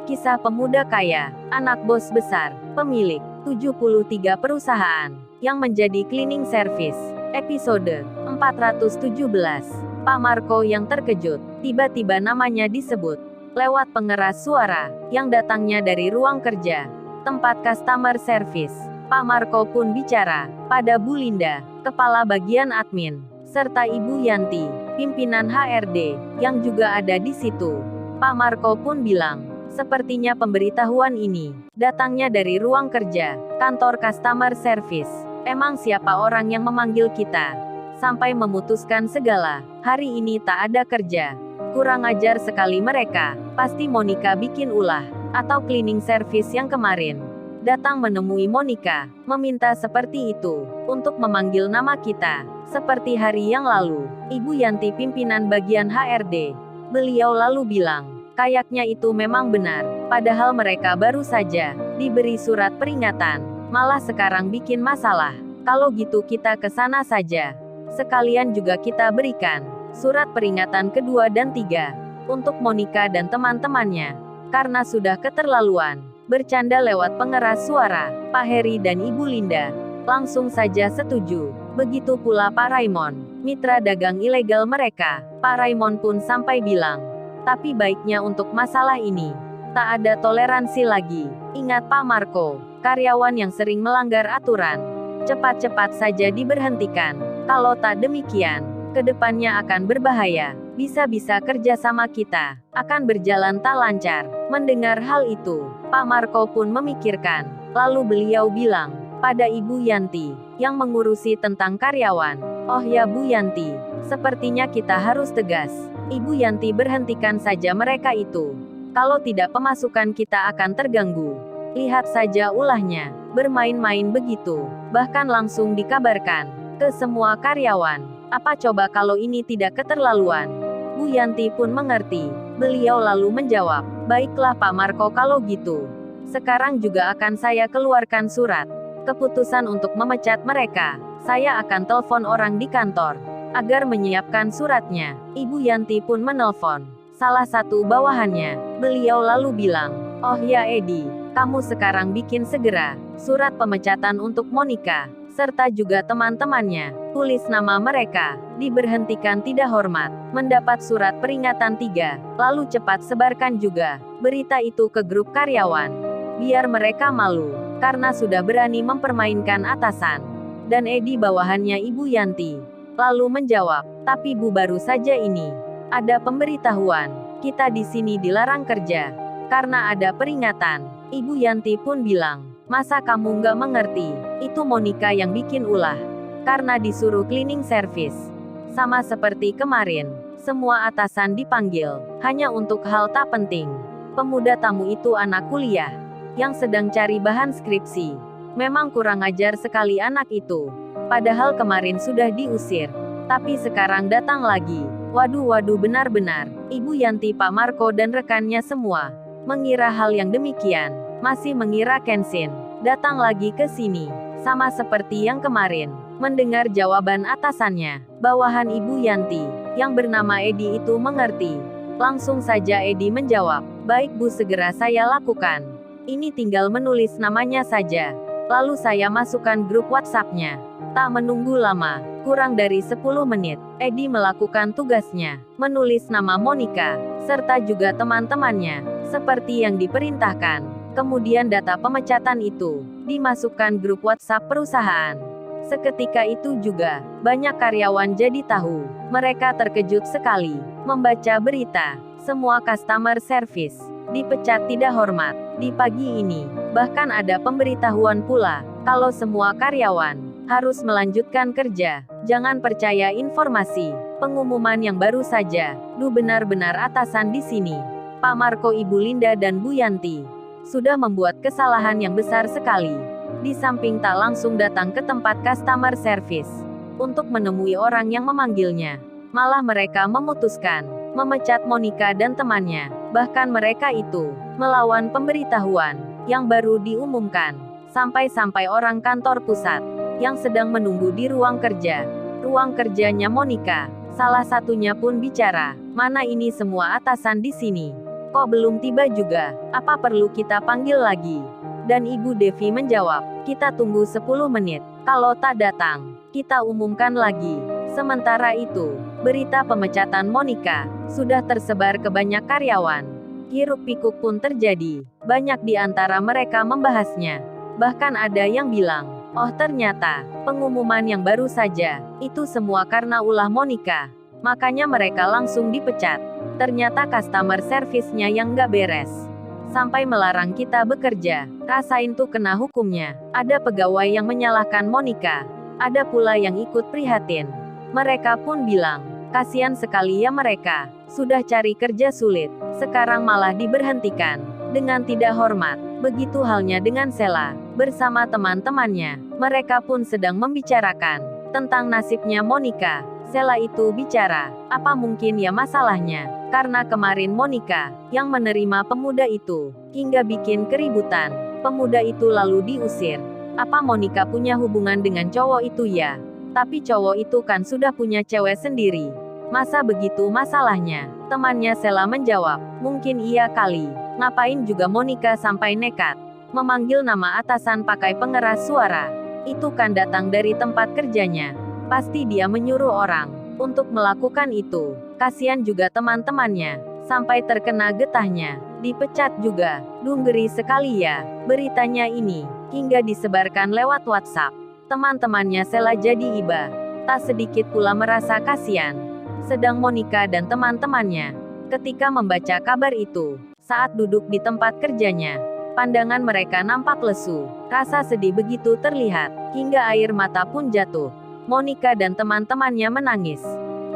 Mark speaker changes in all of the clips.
Speaker 1: Kisah pemuda kaya, anak bos besar, pemilik 73 perusahaan, yang menjadi cleaning service. Episode 417. Pak Marco yang terkejut, tiba-tiba namanya disebut. Lewat pengeras suara, yang datangnya dari ruang kerja, tempat customer service. Pak Marco pun bicara, pada Bu Linda, kepala bagian admin, serta Ibu Yanti, pimpinan HRD, yang juga ada di situ. Pak Marco pun bilang, sepertinya pemberitahuan ini datangnya dari ruang kerja, kantor customer service. Emang siapa orang yang memanggil kita? Sampai memutuskan segala, hari ini tak ada kerja. Kurang ajar sekali mereka, pasti Monica bikin ulah, atau cleaning service yang kemarin datang menemui Monica, meminta seperti itu, untuk memanggil nama kita, seperti hari yang lalu. Ibu Yanti pimpinan bagian HRD, beliau lalu bilang, kayaknya itu memang benar, padahal mereka baru saja diberi surat peringatan, malah sekarang bikin masalah. Kalau gitu kita ke sana saja. Sekalian juga kita berikan surat peringatan kedua dan tiga untuk Monica dan teman-temannya. Karena sudah keterlaluan bercanda lewat pengeras suara, Pak Heri dan Ibu Linda langsung saja setuju. Begitu pula Pak Raymond, mitra dagang ilegal mereka. Pak Raymond pun sampai bilang, tapi baiknya untuk masalah ini tak ada toleransi lagi. Ingat Pak Marco, karyawan yang sering melanggar aturan, cepat-cepat saja diberhentikan. Kalau tak demikian, kedepannya akan berbahaya. Bisa-bisa kerjasama kita akan berjalan tak lancar. Mendengar hal itu, Pak Marco pun memikirkan. Lalu beliau bilang pada Ibu Yanti, yang mengurusi tentang karyawan, oh ya Bu Yanti, sepertinya kita harus tegas. Ibu Yanti berhentikan saja mereka itu. Kalau tidak pemasukan kita akan terganggu. Lihat saja ulahnya, bermain-main begitu. Bahkan langsung dikabarkan ke semua karyawan. Apa coba kalau ini tidak keterlaluan? Bu Yanti pun mengerti. Beliau lalu menjawab, baiklah Pak Marco kalau gitu. Sekarang juga akan saya keluarkan surat keputusan untuk memecat mereka. Saya akan telepon orang di kantor agar menyiapkan suratnya. Ibu Yanti pun menelpon salah satu bawahannya. Beliau lalu bilang, oh ya Edi, kamu sekarang bikin segera surat pemecatan untuk Monica, serta juga teman-temannya. Tulis nama mereka, diberhentikan tidak hormat, mendapat surat peringatan 3, lalu cepat sebarkan juga berita itu ke grup karyawan. Biar mereka malu, karena sudah berani mempermainkan atasan. Dan Edi bawahannya Ibu Yanti lalu menjawab, tapi Bu baru saja ini ada pemberitahuan, kita di sini dilarang kerja, karena ada peringatan. Ibu Yanti pun bilang, masa kamu nggak mengerti, itu Monica yang bikin ulah, karena disuruh cleaning service. Sama seperti kemarin, semua atasan dipanggil, hanya untuk hal tak penting. Pemuda tamu itu anak kuliah, yang sedang cari bahan skripsi. Memang kurang ajar sekali anak itu. Padahal kemarin sudah diusir, tapi sekarang datang lagi. Waduh benar-benar, Ibu Yanti, Pak Marco dan rekannya semua mengira hal yang demikian. Masih mengira Kenshin datang lagi ke sini, sama seperti yang kemarin. Mendengar jawaban atasannya, bawahan Ibu Yanti, yang bernama Edi itu mengerti. Langsung saja Edi menjawab, baik Bu, segera saya lakukan. Ini tinggal menulis namanya saja. Lalu saya masukkan grup WhatsApp-nya. Tak menunggu lama, kurang dari 10 menit, Edi melakukan tugasnya, menulis nama Monica, serta juga teman-temannya, seperti yang diperintahkan. Kemudian data pemecatan itu dimasukkan grup WhatsApp perusahaan. Seketika itu juga, banyak karyawan jadi tahu. Mereka terkejut sekali membaca berita, semua customer service dipecat tidak hormat. Di pagi ini, bahkan ada pemberitahuan pula, kalau semua karyawan harus melanjutkan kerja. Jangan percaya informasi pengumuman yang baru saja. Benar-benar atasan di sini, Pak Marco, Ibu Linda dan Bu Yanti, sudah membuat kesalahan yang besar sekali. Di samping tak langsung datang ke tempat customer service untuk menemui orang yang memanggilnya, malah mereka memutuskan memecat Monica dan temannya. Bahkan mereka itu melawan pemberitahuan yang baru diumumkan. Sampai-sampai orang kantor pusat yang sedang menunggu di ruang kerjanya Monica, salah satunya pun bicara, mana ini semua atasan di sini Kok belum tiba juga? Apa perlu kita panggil lagi? Dan Ibu Devi menjawab, kita tunggu 10 menit. Kalau tak datang, kita umumkan lagi. Sementara itu, berita pemecatan Monica sudah tersebar ke banyak karyawan. Hiruk-pikuk pun terjadi. Banyak di antara mereka membahasnya. Bahkan ada yang bilang, oh ternyata, pengumuman yang baru saja, itu semua karena ulah Monica. Makanya mereka langsung dipecat. Ternyata customer service-nya yang nggak beres. Sampai melarang kita bekerja. Rasain tuh kena hukumnya. Ada pegawai yang menyalahkan Monica. Ada pula yang ikut prihatin. Mereka pun bilang, kasihan sekali ya mereka. Sudah cari kerja sulit. Sekarang malah diberhentikan. Dengan tidak hormat. Begitu halnya dengan Sheila. Bersama teman-temannya. Mereka pun sedang membicarakan tentang nasibnya Monica. Sheila itu bicara, apa mungkin ya masalahnya? Karena kemarin Monica yang menerima pemuda itu, hingga bikin keributan. Pemuda itu lalu diusir. Apa Monica punya hubungan dengan cowok itu ya? Tapi cowok itu kan sudah punya cewek sendiri. Masa begitu masalahnya? Temannya Sheila menjawab, mungkin iya kali. Ngapain juga Monica sampai nekat memanggil nama atasan pakai pengeras suara? Itu kan datang dari tempat kerjanya. Pasti dia menyuruh orang untuk melakukan itu. Kasihan juga teman-temannya, sampai terkena getahnya. Dipecat juga. Dunggeri sekali ya, beritanya ini, hingga disebarkan lewat WhatsApp. Teman-temannya Sheila jadi iba. Tak sedikit pula merasa kasihan. Sedang Monica dan teman-temannya, ketika membaca kabar itu, saat duduk di tempat kerjanya, pandangan mereka nampak lesu. Rasa sedih begitu terlihat, hingga air mata pun jatuh. Monica dan teman-temannya menangis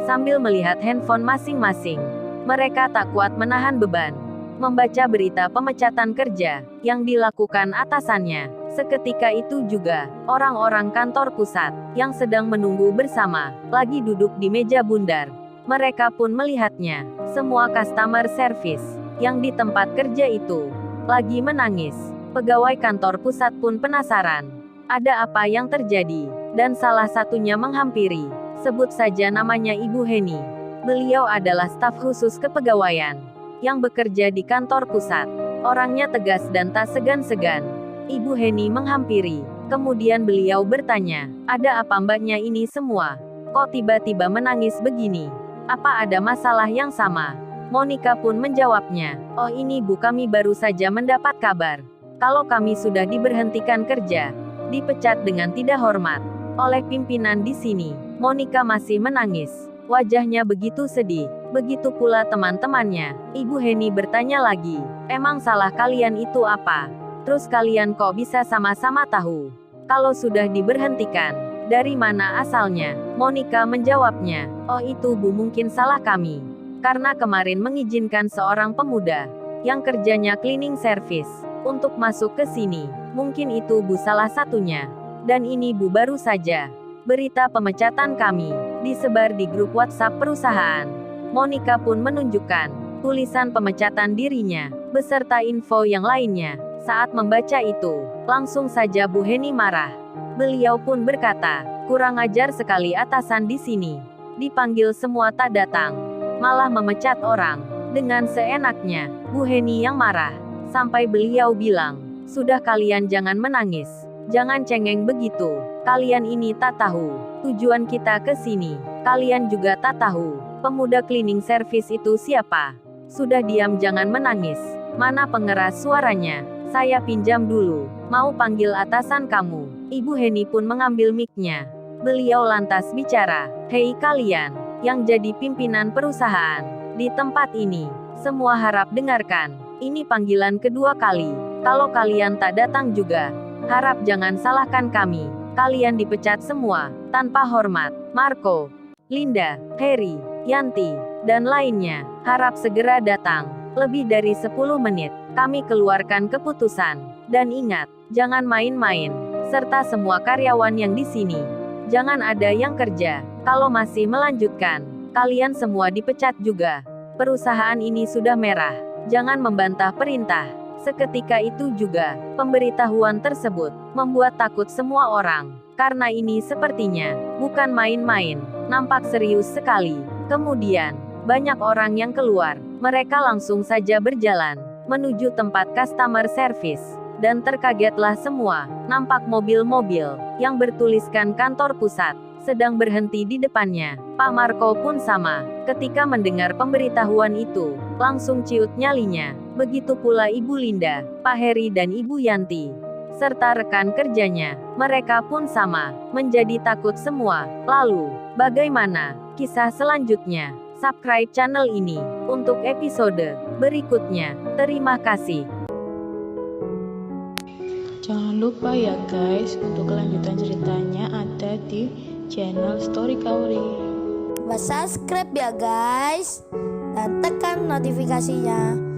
Speaker 1: sambil melihat handphone masing-masing. Mereka tak kuat menahan beban membaca berita pemecatan kerja yang dilakukan atasannya. Seketika itu juga, orang-orang kantor pusat yang sedang menunggu bersama lagi duduk di meja bundar. Mereka pun melihatnya. Semua customer service yang di tempat kerja itu lagi menangis. Pegawai kantor pusat pun penasaran. Ada apa yang terjadi? Dan salah satunya menghampiri. Sebut saja namanya Ibu Heni. Beliau adalah staf khusus kepegawaian yang bekerja di kantor pusat. Orangnya tegas dan tak segan-segan. Ibu Heni menghampiri. Kemudian beliau bertanya, ada apa mbaknya ini semua? Kok tiba-tiba menangis begini? Apa ada masalah yang sama? Monica pun menjawabnya, oh ini Bu, kami baru saja mendapat kabar kalau kami sudah diberhentikan kerja. Dipecat dengan tidak hormat oleh pimpinan di sini. Monica masih menangis. Wajahnya begitu sedih. Begitu pula teman-temannya. Ibu Heni bertanya lagi, emang salah kalian itu apa? Terus kalian kok bisa sama-sama tahu kalau sudah diberhentikan? Dari mana asalnya? Monica menjawabnya, oh itu Bu, mungkin salah kami. Karena kemarin mengizinkan seorang pemuda yang kerjanya cleaning service untuk masuk ke sini. Mungkin itu Bu salah satunya. Dan ini Bu baru saja. Berita pemecatan kami disebar di grup WhatsApp perusahaan. Monica pun menunjukkan tulisan pemecatan dirinya beserta info yang lainnya. Saat membaca itu, langsung saja Bu Heni marah. Beliau pun berkata, kurang ajar sekali atasan di sini. Dipanggil semua tak datang, malah memecat orang dengan seenaknya. Bu Heni yang marah sampai beliau bilang, sudah kalian jangan menangis. Jangan cengeng begitu. Kalian ini tak tahu tujuan kita ke sini. Kalian juga tak tahu pemuda cleaning service itu siapa. Sudah diam, jangan menangis. Mana pengeras suaranya? Saya pinjam dulu. Mau panggil atasan kamu. Ibu Heni pun mengambil mic-nya. Beliau lantas bicara, hei kalian yang jadi pimpinan perusahaan di tempat ini, semua harap dengarkan. Ini panggilan kedua kali. Kalau kalian tak datang juga, harap jangan salahkan kami. Kalian dipecat semua, tanpa hormat. Marco, Linda, Harry, Yanti, dan lainnya, harap segera datang. Lebih dari 10 menit, kami keluarkan keputusan. Dan ingat, jangan main-main. Serta semua karyawan yang di sini. Jangan ada yang kerja. Kalau masih melanjutkan, kalian semua dipecat juga. Perusahaan ini sudah merah. Jangan membantah perintah. Seketika itu juga, pemberitahuan tersebut membuat takut semua orang. Karena ini sepertinya bukan main-main, nampak serius sekali. Kemudian, banyak orang yang keluar. Mereka langsung saja berjalan menuju tempat customer service. Dan terkagetlah semua, nampak mobil-mobil yang bertuliskan kantor pusat sedang berhenti di depannya. Pak Marco pun sama. Ketika mendengar pemberitahuan itu, langsung ciut nyalinya. Begitu pula Ibu Linda, Pak Heri dan Ibu Yanti, serta rekan kerjanya. Mereka pun sama, menjadi takut semua. Lalu, bagaimana kisah selanjutnya? Subscribe channel ini untuk episode berikutnya. Terima kasih.
Speaker 2: Jangan lupa ya guys, untuk kelanjutan ceritanya ada di channel Story Kauri.
Speaker 3: Subscribe ya guys, dan tekan notifikasinya